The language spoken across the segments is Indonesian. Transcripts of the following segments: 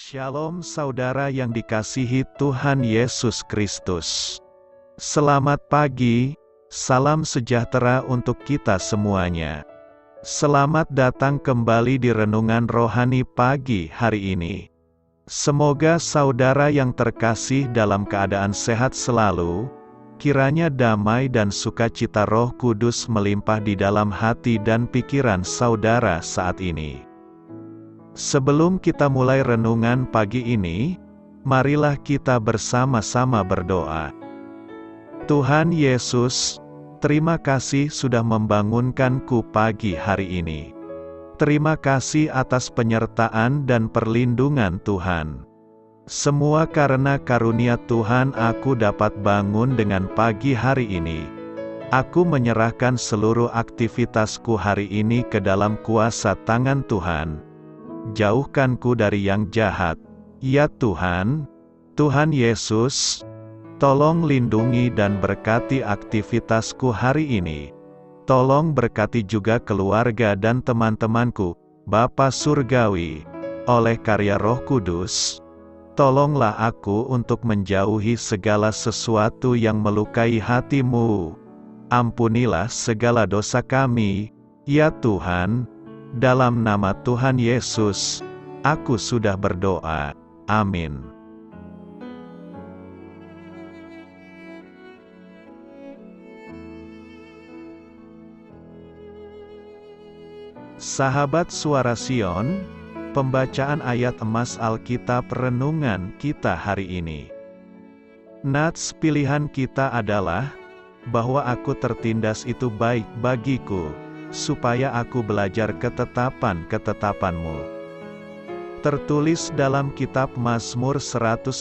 Shalom saudara yang dikasihi Tuhan Yesus Kristus. Selamat pagi, salam sejahtera untuk kita semuanya. Selamat datang kembali di Renungan Rohani pagi hari ini. Semoga saudara yang terkasih dalam keadaan sehat selalu, kiranya damai dan sukacita Roh Kudus melimpah di dalam hati dan pikiran saudara saat ini. Sebelum kita mulai renungan pagi ini, marilah kita bersama-sama berdoa. Tuhan Yesus, terima kasih sudah membangunkanku pagi hari ini. Terima kasih atas penyertaan dan perlindungan Tuhan. Semua karena karunia Tuhan aku dapat bangun dengan pagi hari ini. Aku menyerahkan seluruh aktivitasku hari ini ke dalam kuasa tangan Tuhan. Jauhkanku dari yang jahat, ya Tuhan. Tuhan Yesus, tolong lindungi dan berkati aktivitasku hari ini. Tolong berkati juga keluarga dan teman-temanku, Bapa Surgawi, oleh karya Roh Kudus. Tolonglah aku untuk menjauhi segala sesuatu yang melukai hati-Mu. Ampunilah segala dosa kami, ya Tuhan. Dalam nama Tuhan Yesus, aku sudah berdoa. Amin. Sahabat Suara Sion, pembacaan ayat emas Alkitab renungan kita hari ini. Nats pilihan kita adalah, bahwa aku tertindas itu baik bagiku, supaya aku belajar ketetapan-ketetapan-Mu. Tertulis dalam kitab Mazmur 119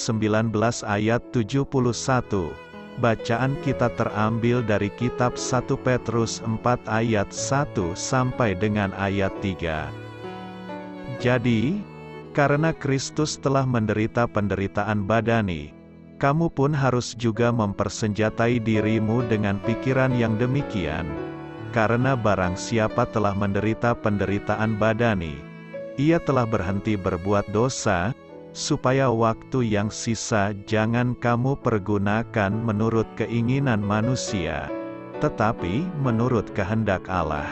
ayat 71. Bacaan kita terambil dari kitab 1 Petrus 4 ayat 1 sampai dengan ayat 3. Jadi, karena Kristus telah menderita penderitaan badani, kamu pun harus juga mempersenjatai dirimu dengan pikiran yang demikian. Karena barang siapa telah menderita penderitaan badani, ia telah berhenti berbuat dosa, supaya waktu yang sisa jangan kamu pergunakan menurut keinginan manusia, tetapi menurut kehendak Allah.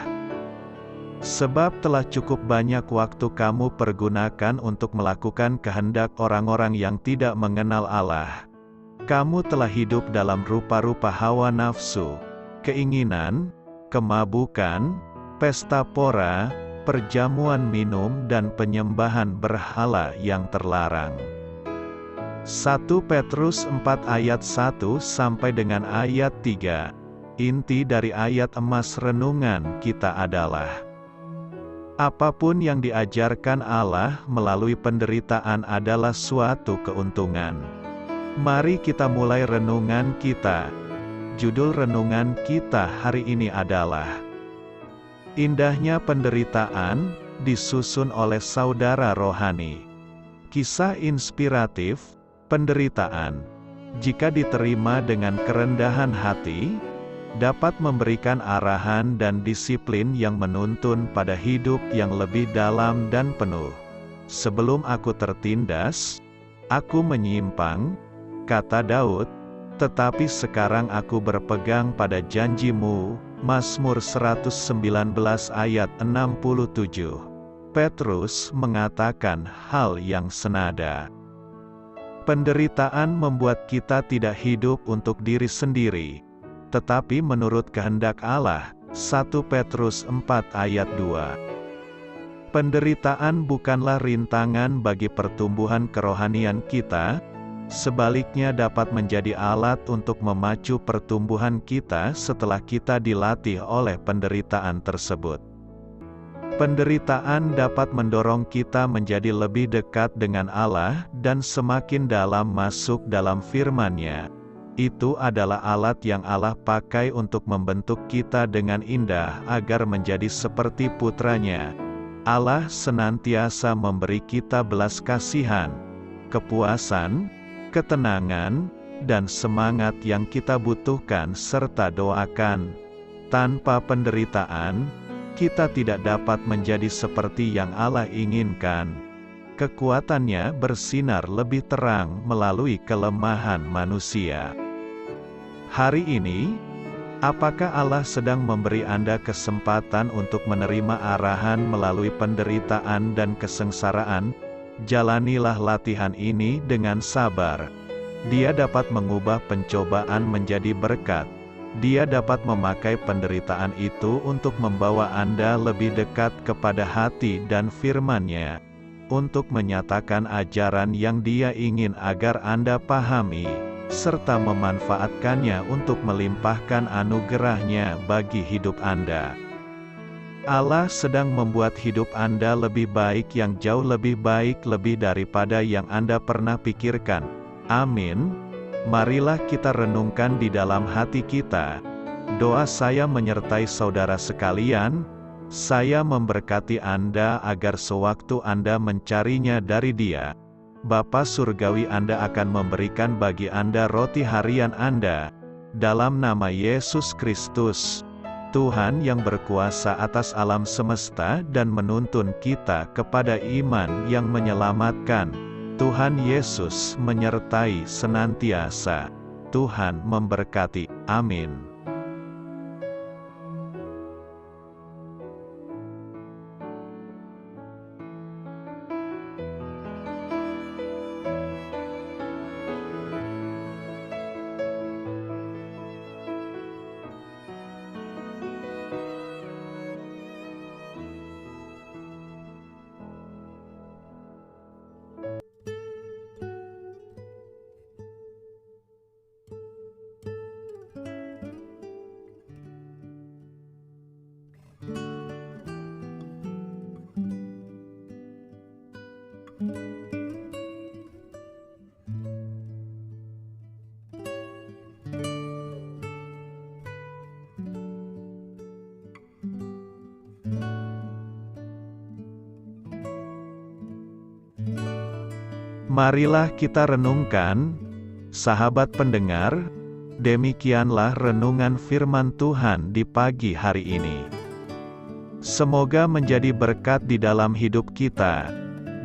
Sebab telah cukup banyak waktu kamu pergunakan untuk melakukan kehendak orang-orang yang tidak mengenal Allah. Kamu telah hidup dalam rupa-rupa hawa nafsu, keinginan, kemabukan, pesta pora, perjamuan minum dan penyembahan berhala yang terlarang. 1 Petrus 4 ayat 1 sampai dengan ayat 3. Inti dari ayat emas renungan kita adalah, apapun yang diajarkan Allah melalui penderitaan adalah suatu keuntungan. Mari kita mulai renungan kita. Judul renungan kita hari ini adalah Indahnya Penderitaan, disusun oleh Saudara Rohani. Kisah inspiratif, penderitaan, jika diterima dengan kerendahan hati, dapat memberikan arahan dan disiplin yang menuntun pada hidup yang lebih dalam dan penuh. Sebelum aku tertindas, aku menyimpang, kata Daud, tetapi sekarang aku berpegang pada janji-Mu. Mazmur 119 ayat 67. Petrus mengatakan hal yang senada. Penderitaan membuat kita tidak hidup untuk diri sendiri, tetapi menurut kehendak Allah. 1 Petrus 4 ayat 2. Penderitaan bukanlah rintangan bagi pertumbuhan kerohanian kita, sebaliknya dapat menjadi alat untuk memacu pertumbuhan kita setelah kita dilatih oleh penderitaan tersebut. Penderitaan dapat mendorong kita menjadi lebih dekat dengan Allah dan semakin dalam masuk dalam firman-Nya. Itu adalah alat yang Allah pakai untuk membentuk kita dengan indah agar menjadi seperti putra-Nya. Allah senantiasa memberi kita belas kasihan, kepuasan, ketenangan, dan semangat yang kita butuhkan serta doakan. Tanpa penderitaan, kita tidak dapat menjadi seperti yang Allah inginkan. kekuatannya bersinar lebih terang melalui kelemahan manusia. Hari ini, apakah Allah sedang memberi Anda kesempatan untuk menerima arahan melalui penderitaan dan kesengsaraan? Jalanilah latihan ini dengan sabar. Dia dapat mengubah pencobaan menjadi berkat. Dia dapat memakai penderitaan itu untuk membawa Anda lebih dekat kepada hati dan firman-Nya, untuk menyatakan ajaran yang Dia ingin agar Anda pahami, serta memanfaatkannya untuk melimpahkan anugerah-Nya bagi hidup Anda. Allah sedang membuat hidup Anda lebih baik, yang jauh lebih baik lebih daripada yang Anda pernah pikirkan. Amin. Marilah kita renungkan di dalam hati kita. Doa saya menyertai saudara sekalian. Saya memberkati Anda agar sewaktu Anda mencarinya dari Dia, Bapa Surgawi Anda akan memberikan bagi Anda roti harian Anda. Dalam nama Yesus Kristus, Tuhan yang berkuasa atas alam semesta dan menuntun kita kepada iman yang menyelamatkan, Tuhan Yesus menyertai senantiasa. Tuhan memberkati. Amin. Marilah kita renungkan, sahabat pendengar, demikianlah renungan firman Tuhan di pagi hari ini. Semoga menjadi berkat di dalam hidup kita.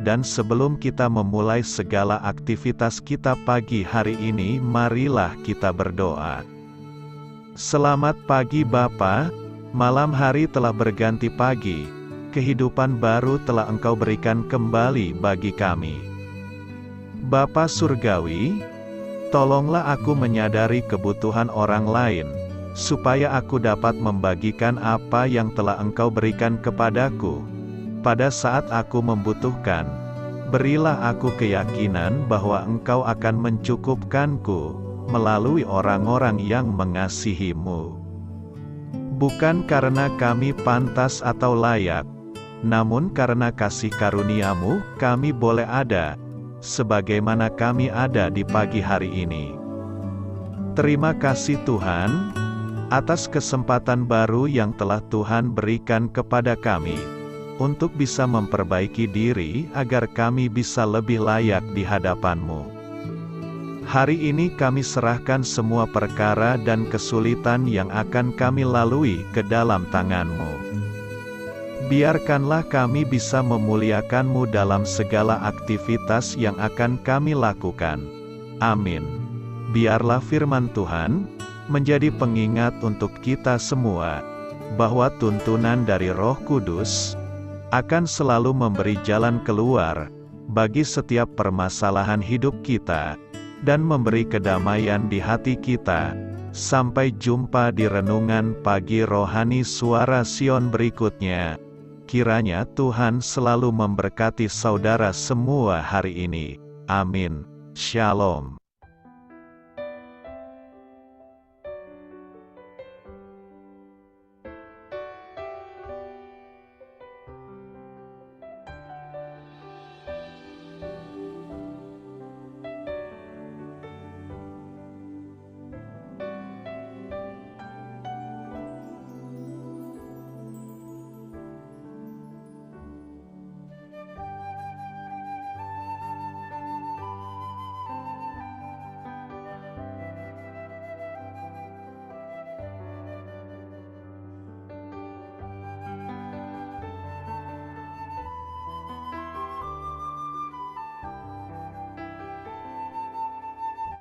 Dan sebelum kita memulai segala aktivitas kita pagi hari ini, marilah kita berdoa. Selamat pagi Bapa, malam hari telah berganti pagi, kehidupan baru telah Engkau berikan kembali bagi kami. Bapa Surgawi, tolonglah aku menyadari kebutuhan orang lain, supaya aku dapat membagikan apa yang telah Engkau berikan kepadaku. Pada saat aku membutuhkan, berilah aku keyakinan bahwa Engkau akan mencukupkanku, melalui orang-orang yang mengasihi-Mu. Bukan karena kami pantas atau layak, namun karena kasih karunia-Mu, kami boleh ada, sebagaimana kami ada di pagi hari ini. Terima kasih Tuhan, atas kesempatan baru yang telah Tuhan berikan kepada kami, untuk bisa memperbaiki diri agar kami bisa lebih layak di hadapan-Mu. Hari ini kami serahkan semua perkara dan kesulitan yang akan kami lalui ke dalam tangan-Mu. Biarkanlah kami bisa memuliakan-Mu dalam segala aktivitas yang akan kami lakukan. Amin. Biarlah firman Tuhan menjadi pengingat untuk kita semua, bahwa tuntunan dari Roh Kudus akan selalu memberi jalan keluar bagi setiap permasalahan hidup kita, dan memberi kedamaian di hati kita. Sampai jumpa di renungan pagi rohani Suara Sion berikutnya. Kiranya Tuhan selalu memberkati saudara semua hari ini. Amin. Shalom.